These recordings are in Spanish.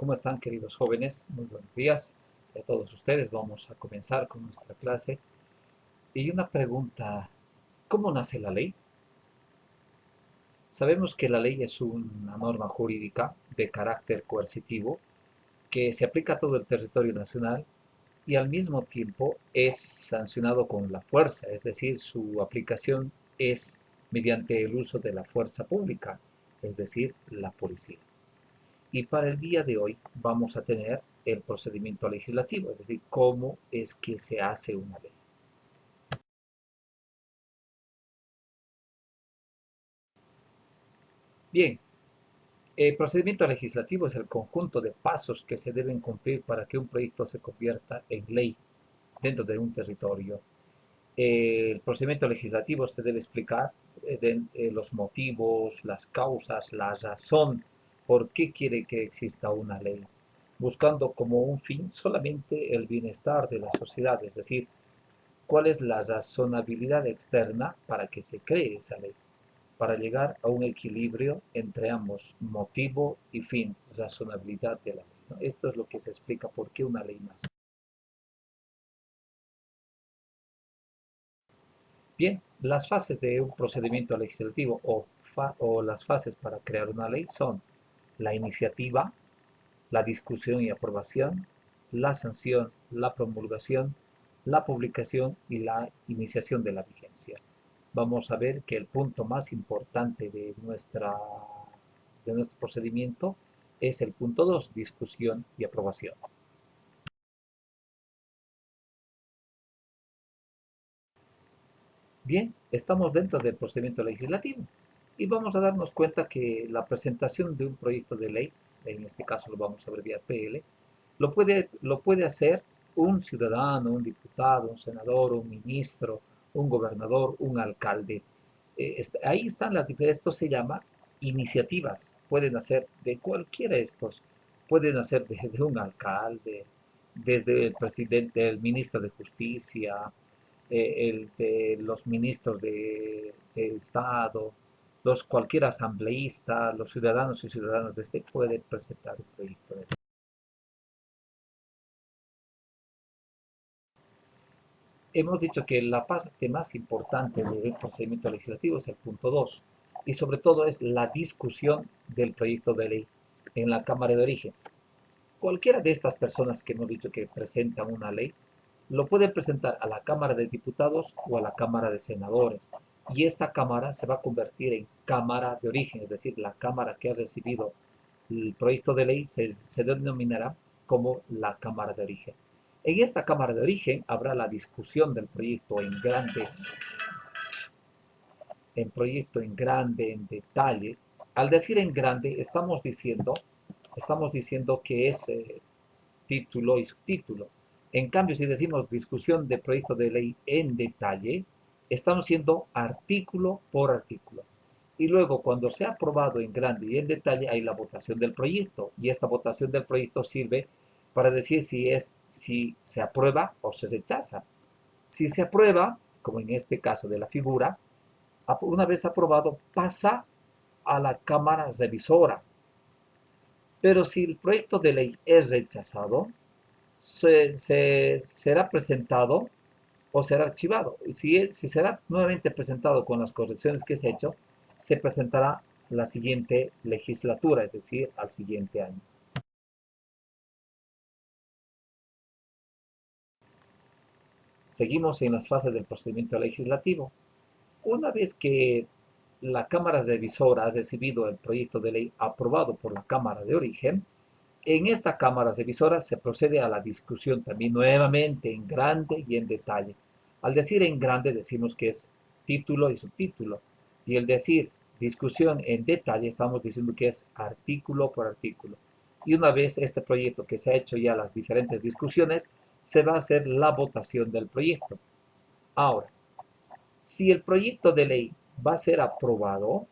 ¿Cómo están, queridos jóvenes? Muy buenos días a todos ustedes. Vamos a comenzar con nuestra clase. Y una pregunta, ¿cómo nace la ley? Sabemos que la ley es una norma jurídica de carácter coercitivo que se aplica a todo el territorio nacional y al mismo tiempo es sancionado con la fuerza, es decir, su aplicación es mediante el uso de la fuerza pública, es decir, la policía. Y para el día de hoy vamos a tener el procedimiento legislativo, es decir, cómo es que se hace una ley. Bien, el procedimiento legislativo es el conjunto de pasos que se deben cumplir para que un proyecto se convierta en ley dentro de un territorio. El procedimiento legislativo se debe explicar los motivos, las causas, la razón por qué quiere que exista una ley, buscando como un fin solamente el bienestar de la sociedad, es decir, cuál es la razonabilidad externa para que se cree esa ley, para llegar a un equilibrio entre ambos, motivo y fin, razonabilidad de la ley, ¿no? Esto es lo que se explica por qué una ley nace. Bien, las fases de un procedimiento legislativo o las fases para crear una ley son la iniciativa, la discusión y aprobación, la sanción, la promulgación, la publicación y la iniciación de la vigencia. Vamos a ver que el punto más importante de nuestro procedimiento es el punto 2, discusión y aprobación. Bien, estamos dentro del procedimiento legislativo y vamos a darnos cuenta que la presentación de un proyecto de ley, en este caso lo vamos a abreviar PL, lo puede hacer un ciudadano, un diputado, un senador, un ministro, un gobernador, un alcalde. Ahí están las diferencias. Esto se llama iniciativas. Pueden hacer de cualquiera de estos. Pueden hacer desde un alcalde, desde el presidente, el ministro de Justicia, el de los ministros de Estado, cualquier asambleísta, los ciudadanos y ciudadanas de este pueden presentar un proyecto de ley. Hemos dicho que la parte más importante del procedimiento legislativo es el punto 2 y sobre todo es la discusión del proyecto de ley en la Cámara de Origen. Cualquiera de estas personas que hemos dicho que presentan una ley lo puede presentar a la Cámara de Diputados o a la Cámara de Senadores. Y esta Cámara se va a convertir en Cámara de Origen, es decir, la Cámara que ha recibido el proyecto de ley se denominará como la Cámara de Origen. En esta Cámara de Origen habrá la discusión del proyecto en grande, en detalle. Al decir en grande, estamos diciendo que es título y subtítulo. En cambio, si decimos discusión de proyecto de ley en detalle, estamos siendo artículo por artículo. Y luego, cuando sea aprobado en grande y en detalle, hay la votación del proyecto. Y esta votación del proyecto sirve para decir si se aprueba o se rechaza. Si se aprueba, como en este caso de la figura, una vez aprobado, pasa a la Cámara Revisora. Pero si el proyecto de ley es rechazado, será presentado o será archivado. Si será nuevamente presentado con las correcciones que se ha hecho, se presentará la siguiente legislatura, es decir, al siguiente año. Seguimos en las fases del procedimiento legislativo. Una vez que la Cámara Revisora ha recibido el proyecto de ley aprobado por la Cámara de Origen, en esta Cámara Revisora se procede a la discusión también nuevamente en grande y en detalle. Al decir en grande decimos que es título y subtítulo. Y el decir discusión en detalle estamos diciendo que es artículo por artículo. Y una vez este proyecto que se ha hecho ya las diferentes discusiones, se va a hacer la votación del proyecto. Ahora, si el proyecto de ley va a ser aprobado,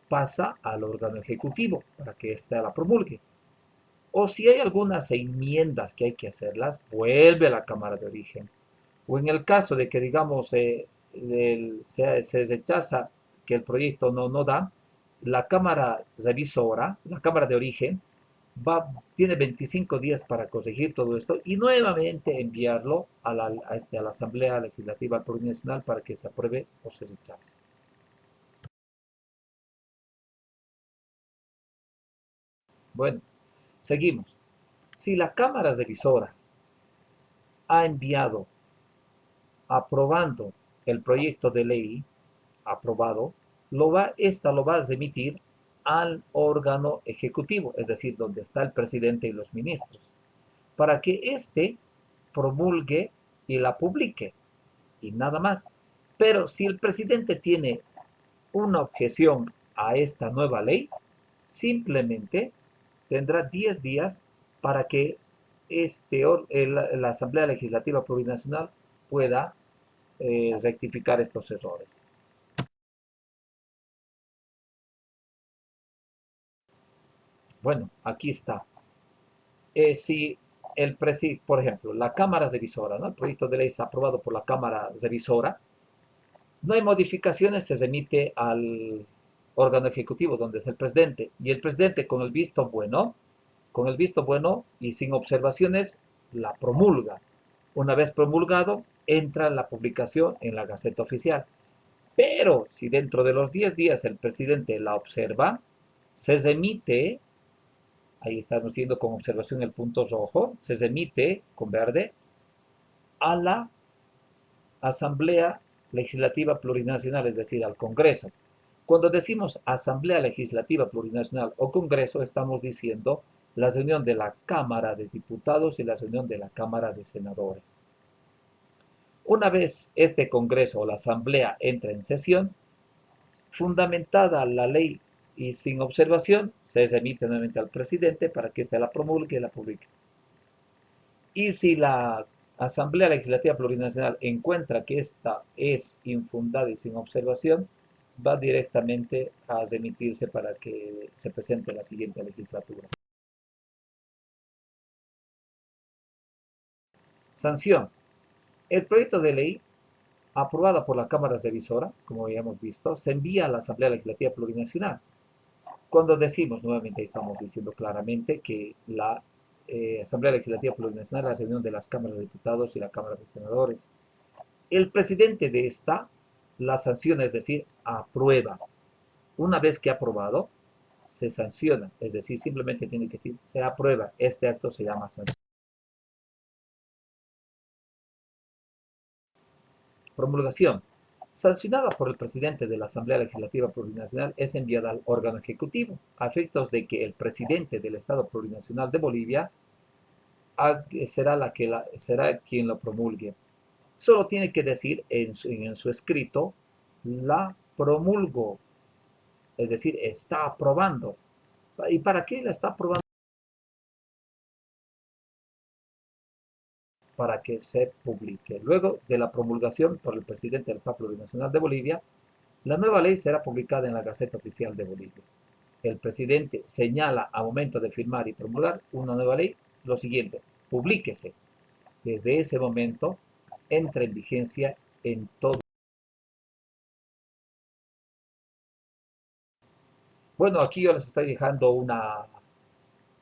pasa al órgano ejecutivo para que éste la promulgue. O si hay algunas enmiendas que hay que hacerlas, vuelve a la Cámara de Origen. O en el caso de que, digamos, se rechaza que el proyecto no da, la Cámara Revisora, la Cámara de Origen, tiene 25 días para corregir todo esto y nuevamente enviarlo a la Asamblea Legislativa Plurinacional para que se apruebe o se rechace. Bueno, seguimos. Si la Cámara Revisora ha enviado aprobando el proyecto de ley aprobado, esta lo va a remitir al órgano ejecutivo, es decir, donde está el presidente y los ministros, para que éste promulgue y la publique, y nada más. Pero si el presidente tiene una objeción a esta nueva ley, simplemente tendrá 10 días para que la Asamblea Legislativa Plurinacional pueda rectificar estos errores. Bueno, aquí está. Si por ejemplo, la Cámara Revisora, ¿no? El proyecto de ley está aprobado por la Cámara Revisora, no hay modificaciones, se remite al órgano ejecutivo, donde es el presidente, y el presidente con el visto bueno y sin observaciones, la promulga. Una vez promulgado, entra la publicación en la Gaceta Oficial. Pero si dentro de los 10 días el presidente la observa, se remite, ahí estamos viendo con observación el punto rojo, se remite con verde a la Asamblea Legislativa Plurinacional, es decir, al Congreso. Cuando decimos Asamblea Legislativa Plurinacional o Congreso, estamos diciendo la reunión de la Cámara de Diputados y la reunión de la Cámara de Senadores. Una vez este Congreso o la Asamblea entra en sesión, fundamentada la ley y sin observación, se remite nuevamente al presidente para que éste la promulgue y la publique. Y si la Asamblea Legislativa Plurinacional encuentra que esta es infundada y sin observación, va directamente a remitirse para que se presente la siguiente legislatura. Sanción. El proyecto de ley aprobado por la Cámara Revisora, como habíamos visto, se envía a la Asamblea Legislativa Plurinacional. Cuando decimos, nuevamente estamos diciendo claramente que la Asamblea Legislativa Plurinacional es la reunión de las cámaras de diputados y la Cámara de Senadores. El presidente de esta la sanciona, es decir, aprueba. Una vez que ha aprobado, se sanciona, es decir, simplemente tiene que decir, se aprueba. Este acto se llama sanción. Promulgación. Sancionada por el presidente de la Asamblea Legislativa Plurinacional, es enviada al órgano ejecutivo, a efectos de que el presidente del Estado Plurinacional de Bolivia será quien lo promulgue. Solo tiene que decir en su escrito, la promulgo, es decir, está aprobando. ¿Y para qué la está aprobando? Para que se publique. Luego de la promulgación por el presidente del Estado Plurinacional de Bolivia, la nueva ley será publicada en la Gaceta Oficial de Bolivia. El presidente señala a momento de firmar y promulgar una nueva ley lo siguiente: publíquese. Desde ese momento entra en vigencia en todo. Bueno, aquí yo les estoy dejando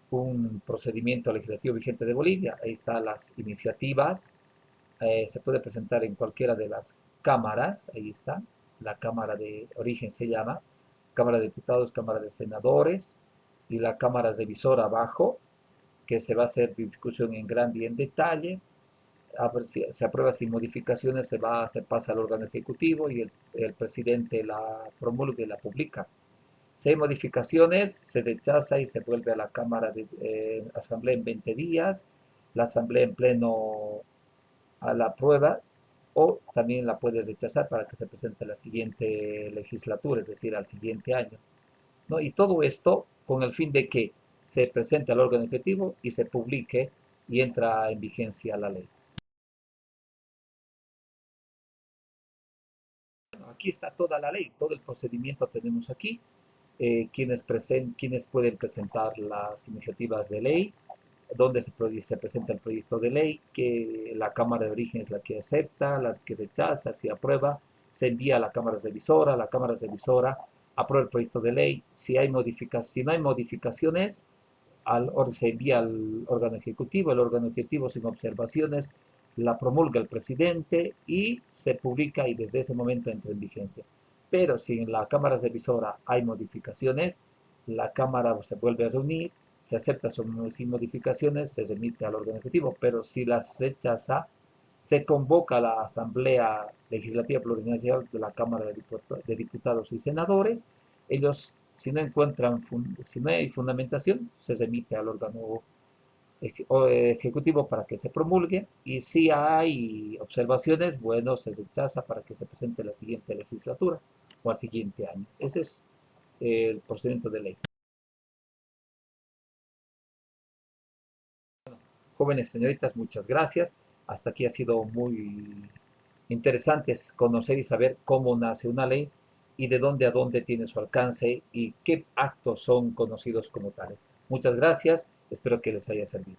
un procedimiento legislativo vigente de Bolivia. Ahí están las iniciativas. Se puede presentar en cualquiera de las cámaras. Ahí está. La Cámara de Origen se llama. Cámara de Diputados, Cámara de Senadores y la Cámara Revisora abajo, que se va a hacer discusión en grande y en detalle. A ver si se aprueba sin modificaciones, se pasa al órgano ejecutivo y el presidente la promulga y la publica. Si hay modificaciones, se rechaza y se vuelve a la Cámara de Asamblea en 20 días, la Asamblea en pleno a la prueba, o también la puede rechazar para que se presente a la siguiente legislatura, es decir, al siguiente año, ¿no? Y todo esto con el fin de que se presente al órgano ejecutivo y se publique y entra en vigencia la ley. Aquí está toda la ley, todo el procedimiento tenemos aquí. Quienes pueden presentar las iniciativas de ley, donde se presenta el proyecto de ley, que la Cámara de Origen es la que acepta, la que rechaza, si aprueba, se envía a la Cámara Revisora aprueba el proyecto de ley, si no hay modificaciones, se envía al órgano ejecutivo, el órgano ejecutivo sin observaciones la promulga el presidente y se publica y desde ese momento entra en vigencia. Pero si en la Cámara Revisora hay modificaciones, la Cámara se vuelve a reunir, se acepta sin modificaciones, se remite al órgano ejecutivo, pero si las rechaza, se convoca a la Asamblea Legislativa Plurinacional de la Cámara de Diputados y Senadores. Ellos, si no encuentran, si no hay fundamentación, se remite al órgano ejecutivo para que se promulgue y si hay observaciones, bueno, se rechaza para que se presente la siguiente legislatura o al siguiente año. Ese es el procedimiento de ley. Jóvenes señoritas, muchas gracias. Hasta aquí ha sido muy interesante conocer y saber cómo nace una ley y de dónde a dónde tiene su alcance y qué actos son conocidos como tales. Muchas gracias, espero que les haya servido.